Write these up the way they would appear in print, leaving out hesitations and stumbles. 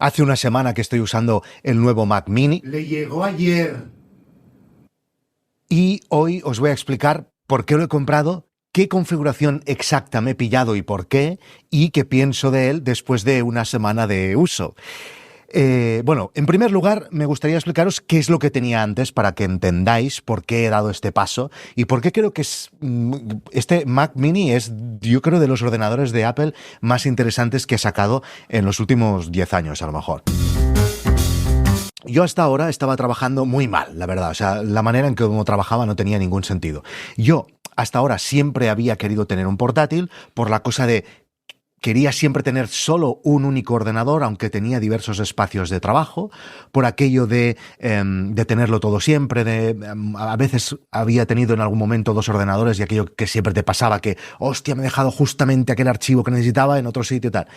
Hace una semana que estoy usando el nuevo Mac Mini. Le llegó ayer. Y hoy os voy a explicar por qué lo he comprado, qué configuración exacta me he pillado y por qué, y qué pienso de él después de una semana de uso. Bueno, en primer lugar, me gustaría explicaros qué es lo que tenía antes para que entendáis por qué he dado este paso y por qué creo que este Mac Mini es, yo creo, de los ordenadores de Apple más interesantes que he sacado en los últimos 10 años, a lo mejor. Yo hasta ahora estaba trabajando muy mal, la verdad. O sea, la manera en que como trabajaba no tenía ningún sentido. Yo hasta ahora siempre había querido tener un portátil por la cosa de quería siempre tener solo un único ordenador, aunque tenía diversos espacios de trabajo, por aquello de tenerlo todo siempre. A veces había tenido en algún momento dos ordenadores y aquello que siempre te pasaba, que, hostia, me he dejado justamente aquel archivo que necesitaba en otro sitio y tal.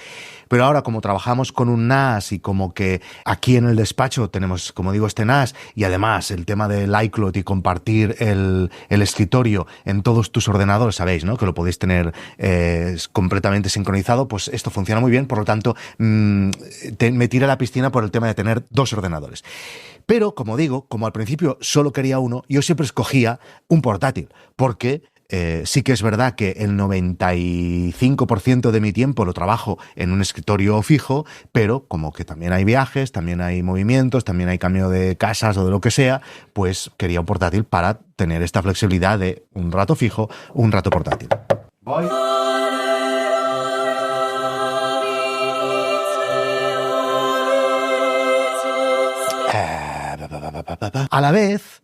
Pero ahora, como trabajamos con un NAS y como que aquí en el despacho tenemos, como digo, este NAS y además el tema del iCloud y compartir el escritorio en todos tus ordenadores, sabéis, ¿no? Que lo podéis tener completamente sincronizado. Pues esto funciona muy bien, por lo tanto me tiré a la piscina por el tema de tener dos ordenadores. Pero, como digo, como al principio solo quería uno, yo siempre escogía un portátil, porque sí que es verdad que el 95% de mi tiempo lo trabajo en un escritorio fijo, pero como que también hay viajes, también hay movimientos, también hay cambio de casas o de lo que sea, pues quería un portátil para tener esta flexibilidad de un rato fijo, un rato portátil. Voy. A la vez,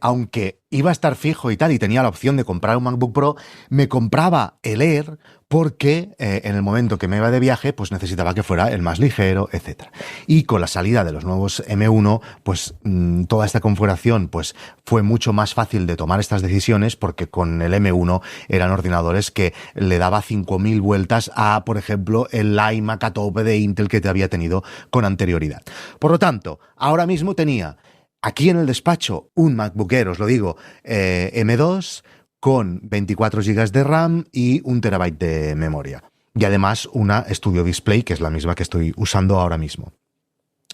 aunque iba a estar fijo y tal, y tenía la opción de comprar un MacBook Pro, me compraba el Air porque en el momento que me iba de viaje, pues necesitaba que fuera el más ligero, etc. Y con la salida de los nuevos M1, pues toda esta configuración pues fue mucho más fácil de tomar estas decisiones, porque con el M1 eran ordenadores que le daba 5.000 vueltas a, por ejemplo, el iMac a tope de Intel que te había tenido con anterioridad. Por lo tanto, ahora mismo tenía aquí en el despacho un MacBook Air, os lo digo, M2 con 24 GB de RAM y 1 TB de memoria. Y además una Studio Display, que es la misma que estoy usando ahora mismo.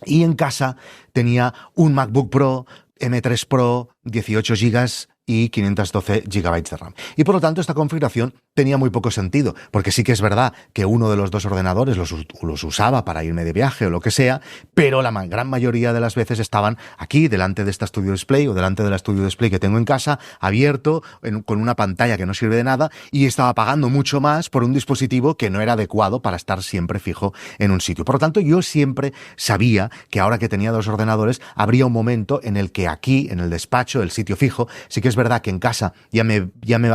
Y en casa tenía un MacBook Pro, M3 Pro, 18 GB y 512 GB de RAM. Y por lo tanto esta configuración tenía muy poco sentido, porque sí que es verdad que uno de los dos ordenadores los usaba para irme de viaje o lo que sea, pero la gran mayoría de las veces estaban aquí, delante de esta Studio Display o delante de la Studio Display que tengo en casa, abierto, con una pantalla que no sirve de nada, y estaba pagando mucho más por un dispositivo que no era adecuado para estar siempre fijo en un sitio. Por lo tanto, yo siempre sabía que ahora que tenía dos ordenadores, habría un momento en el que aquí, en el despacho, el sitio fijo, sí que es verdad que en casa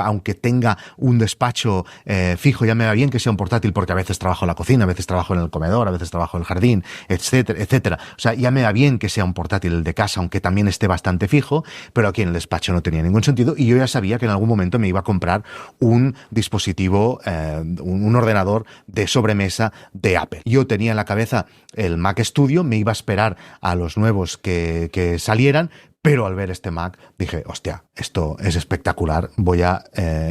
aunque tenga un despacho fijo, ya me va bien que sea un portátil, porque a veces trabajo en la cocina, a veces trabajo en el comedor, a veces trabajo en el jardín, etcétera, etcétera. O sea, ya me va bien que sea un portátil el de casa, aunque también esté bastante fijo, pero aquí en el despacho no tenía ningún sentido, y yo ya sabía que en algún momento me iba a comprar un dispositivo, un ordenador de sobremesa de Apple. Yo tenía en la cabeza el Mac Studio, me iba a esperar a los nuevos que salieran, pero al ver este Mac dije, hostia, esto es espectacular, voy a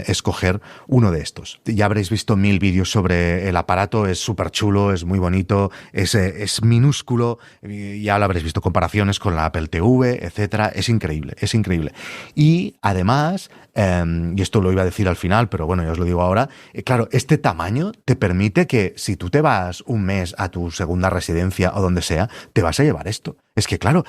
escoger uno de estos. Ya habréis visto 1000 vídeos sobre el aparato, es súper chulo, es muy bonito, es minúsculo, ya lo habréis visto comparaciones con la Apple TV, etcétera, es increíble, es increíble. Y además, y esto lo iba a decir al final, pero bueno, ya os lo digo ahora, claro, este tamaño te permite que si tú te vas un mes a tu segunda residencia o donde sea, te vas a llevar esto. Es que claro,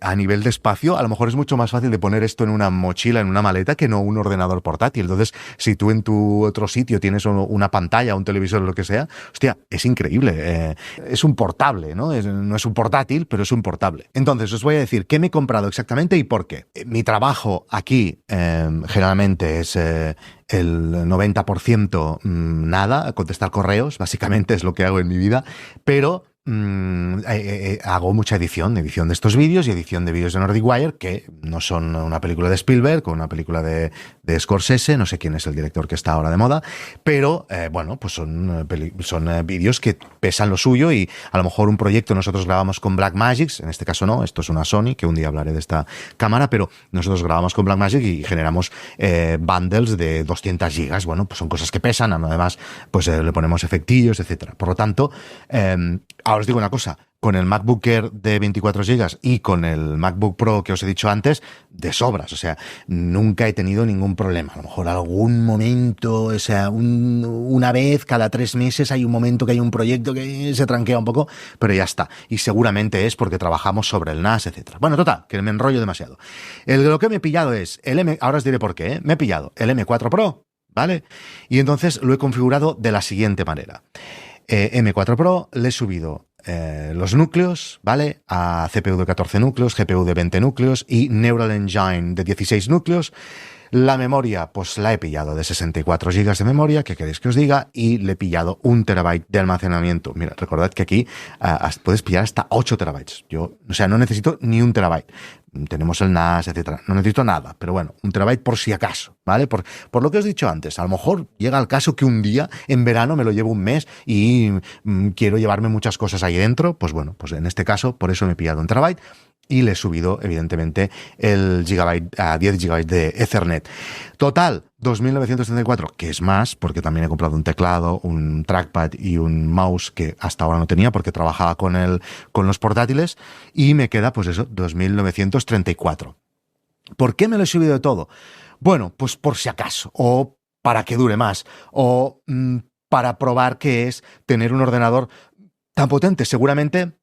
a nivel de espacio a lo mejor es mucho más fácil de poner esto en una mochila, en una maleta, que no un ordenador portátil. Entonces, si tú en tu otro sitio tienes una pantalla, un televisor o lo que sea, hostia, es increíble. Es un portable, ¿no? No es un portátil, pero es un portable. Entonces, os voy a decir qué me he comprado exactamente y por qué. Mi trabajo aquí generalmente es el 90% nada, contestar correos, básicamente es lo que hago en mi vida, pero hago mucha edición de estos vídeos y edición de vídeos de Nordic Wire, que no son una película de Spielberg o una película de Scorsese, no sé quién es el director que está ahora de moda, pero bueno, pues son vídeos que pesan lo suyo, y a lo mejor un proyecto nosotros grabamos con Blackmagic, en este caso no, esto es una Sony, que un día hablaré de esta cámara, pero nosotros grabamos con Blackmagic y generamos bundles de 200 gigas, bueno, pues son cosas que pesan, además pues le ponemos efectillos, etcétera. Por lo tanto, Ahora os digo una cosa, con el MacBook Air de 24 GB y con el MacBook Pro que os he dicho antes, de sobras, o sea, nunca he tenido ningún problema. A lo mejor algún momento, o sea, una vez cada 3 meses hay un momento que hay un proyecto que se tranquea un poco, pero ya está. Y seguramente es porque trabajamos sobre el NAS, etcétera. Bueno, total, que me enrollo demasiado. Lo que me he pillado es ahora os diré por qué, me he pillado el M4 Pro, ¿vale? Y entonces lo he configurado de la siguiente manera. M4 Pro le he subido los núcleos, ¿vale? A CPU de 14 núcleos, GPU de 20 núcleos y Neural Engine de 16 núcleos. La memoria, pues la he pillado de 64 GB de memoria, ¿qué queréis que os diga? Y le he pillado 1 TB de almacenamiento. Mira, recordad que aquí puedes pillar hasta 8 TB. Yo, o sea, no necesito ni 1 TB. Tenemos el NAS, etcétera. No necesito nada, pero bueno, 1 TB por si acaso, ¿vale? Por lo que os he dicho antes, a lo mejor llega el caso que un día, en verano, me lo llevo un mes y quiero llevarme muchas cosas ahí dentro. Pues bueno, pues en este caso, por eso me he pillado 1 TB. Y le he subido, evidentemente, el gigabyte a 10 GB de Ethernet. Total, 2.934, que es más, porque también he comprado un teclado, un trackpad y un mouse que hasta ahora no tenía porque trabajaba con los portátiles. Y me queda, pues eso, 2.934. ¿Por qué me lo he subido de todo? Bueno, pues por si acaso, o para que dure más, o para probar qué es tener un ordenador tan potente. Seguramente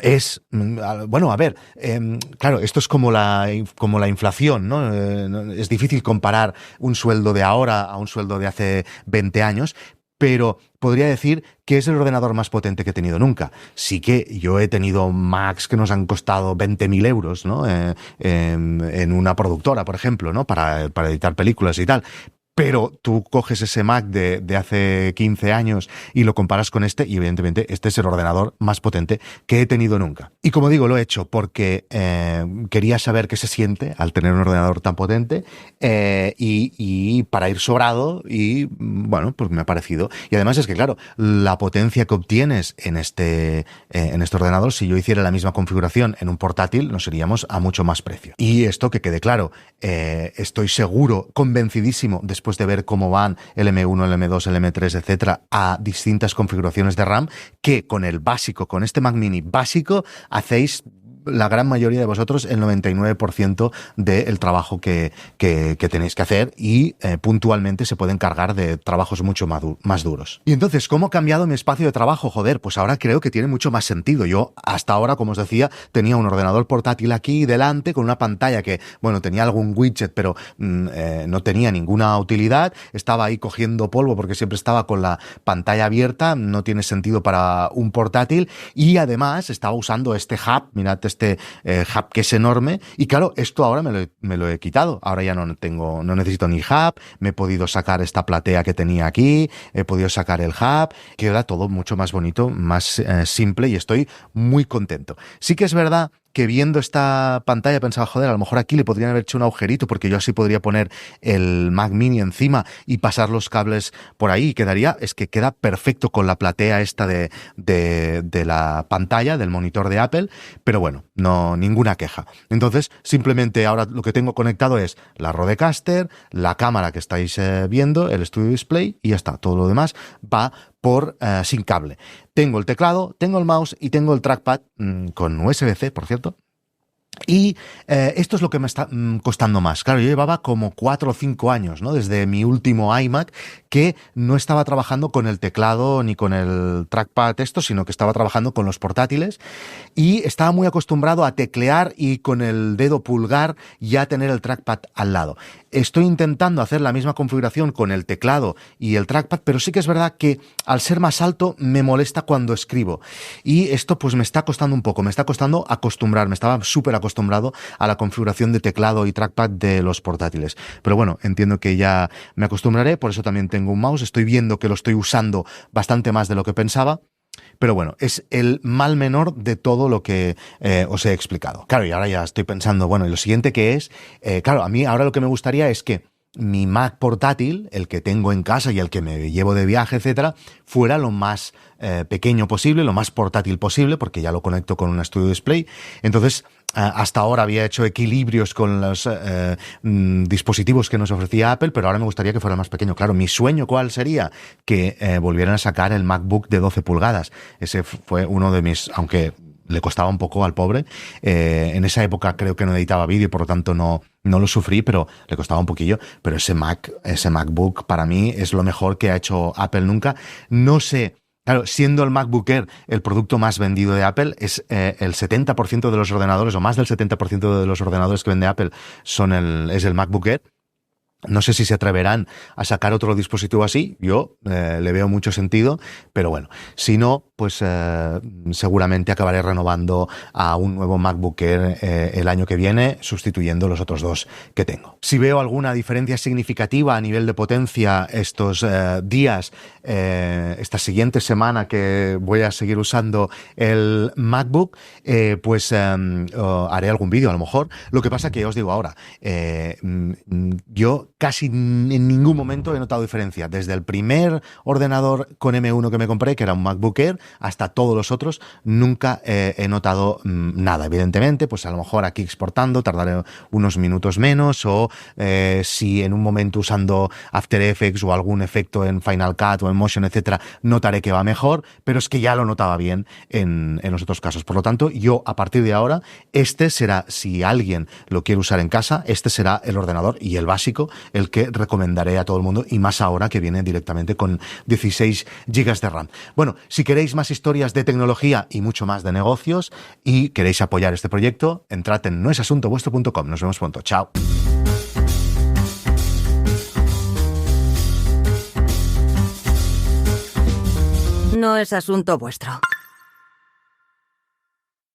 es, bueno, a ver, claro, esto es como la inflación, ¿no? Es difícil comparar un sueldo de ahora a un sueldo de hace 20 años, pero podría decir que es el ordenador más potente que he tenido nunca. Sí que yo he tenido Macs que nos han costado 20.000 euros, ¿no? En una productora, por ejemplo, ¿no? Para editar películas y tal. Pero tú coges ese Mac de hace 15 años y lo comparas con este y evidentemente este es el ordenador más potente que he tenido nunca. Y como digo, lo he hecho porque quería saber qué se siente al tener un ordenador tan potente y para ir sobrado y bueno, pues me ha parecido. Y además es que claro, la potencia que obtienes en este ordenador, si yo hiciera la misma configuración en un portátil, nos iríamos a mucho más precio. Y esto que quede claro, estoy seguro, convencidísimo, después de ver cómo van el M1, el M2, el M3, etcétera, a distintas configuraciones de RAM, que con el básico, con este Mac Mini básico, hacéis la gran mayoría de vosotros el 99% del trabajo que tenéis que hacer y puntualmente se pueden cargar de trabajos mucho más duros. Y entonces, ¿cómo ha cambiado mi espacio de trabajo? Joder, pues ahora creo que tiene mucho más sentido. Yo hasta ahora, como os decía, tenía un ordenador portátil aquí delante con una pantalla que, bueno, tenía algún widget, pero no tenía ninguna utilidad. Estaba ahí cogiendo polvo porque siempre estaba con la pantalla abierta, no tiene sentido para un portátil y además estaba usando este hub, mirad este hub que es enorme y claro, esto ahora me lo he quitado, ahora ya no necesito ni hub, me he podido sacar esta platea que tenía aquí, he podido sacar el hub, queda todo mucho más bonito, más simple y estoy muy contento. Sí que es verdad que viendo esta pantalla pensaba, joder, a lo mejor aquí le podrían haber hecho un agujerito porque yo así podría poner el Mac Mini encima y pasar los cables por ahí y queda perfecto con la platea esta de la pantalla, del monitor de Apple, pero bueno, no, ninguna queja. Entonces, simplemente ahora lo que tengo conectado es la Rodecaster, la cámara que estáis viendo, el Studio Display y ya está. Todo lo demás va sin cable. Tengo el teclado, tengo el mouse y tengo el trackpad con USB-C, por cierto. Y esto es lo que me está costando más. Claro, yo llevaba como 4 o 5 años, ¿no? Desde mi último iMac, que no estaba trabajando con el teclado ni con el trackpad sino que estaba trabajando con los portátiles y estaba muy acostumbrado a teclear y con el dedo pulgar ya tener el trackpad al lado. Estoy intentando hacer la misma configuración con el teclado y el trackpad, pero sí que es verdad que al ser más alto me molesta cuando escribo. Y esto pues me está costando un poco, me está costando acostumbrarme. Estaba súper acostumbrado a la configuración de teclado y trackpad de los portátiles. Pero bueno, entiendo que ya me acostumbraré, por eso también tengo un mouse. Estoy viendo que lo estoy usando bastante más de lo que pensaba. Pero bueno, es el mal menor de todo lo que os he explicado. Claro, y ahora ya estoy pensando, bueno, y lo siguiente que es, claro, a mí ahora lo que me gustaría es que mi Mac portátil, el que tengo en casa y el que me llevo de viaje, etcétera, fuera lo más pequeño posible, lo más portátil posible, porque ya lo conecto con un Studio Display. Entonces, hasta ahora había hecho equilibrios con los dispositivos que nos ofrecía Apple, pero ahora me gustaría que fuera más pequeño. Claro, mi sueño, ¿cuál sería? Que volvieran a sacar el MacBook de 12 pulgadas. Ese fue uno de mis, aunque le costaba un poco al pobre. En esa época creo que no editaba vídeo y por lo tanto no lo sufrí, pero le costaba un poquillo. Pero ese MacBook para mí es lo mejor que ha hecho Apple nunca. No sé, claro, siendo el MacBook Air el producto más vendido de Apple, es el 70% de los ordenadores, o más del 70% de los ordenadores que vende Apple es el MacBook Air. No sé si se atreverán a sacar otro dispositivo así. Yo le veo mucho sentido, pero bueno, si no, pues seguramente acabaré renovando a un nuevo MacBook Air el año que viene, sustituyendo los otros dos que tengo. Si veo alguna diferencia significativa a nivel de potencia estos días, esta siguiente semana que voy a seguir usando el MacBook, pues haré algún vídeo a lo mejor. Lo que pasa que os digo ahora, yo casi en ningún momento he notado diferencia. Desde el primer ordenador con M1 que me compré, que era un MacBook Air, hasta todos los otros, nunca he notado nada. Evidentemente, pues a lo mejor aquí exportando tardaré unos minutos menos, o si en un momento usando After Effects o algún efecto en Final Cut o en Motion, etcétera, notaré que va mejor, pero es que ya lo notaba bien en los otros casos. Por lo tanto, yo a partir de ahora, este será, si alguien lo quiere usar en casa, este será el ordenador y el básico, el que recomendaré a todo el mundo, y más ahora que viene directamente con 16 GB de RAM. Bueno, si queréis más historias de tecnología y mucho más de negocios y queréis apoyar este proyecto, entrad en noesasuntovuestro.com. Nos vemos pronto. Chao. No es asunto vuestro.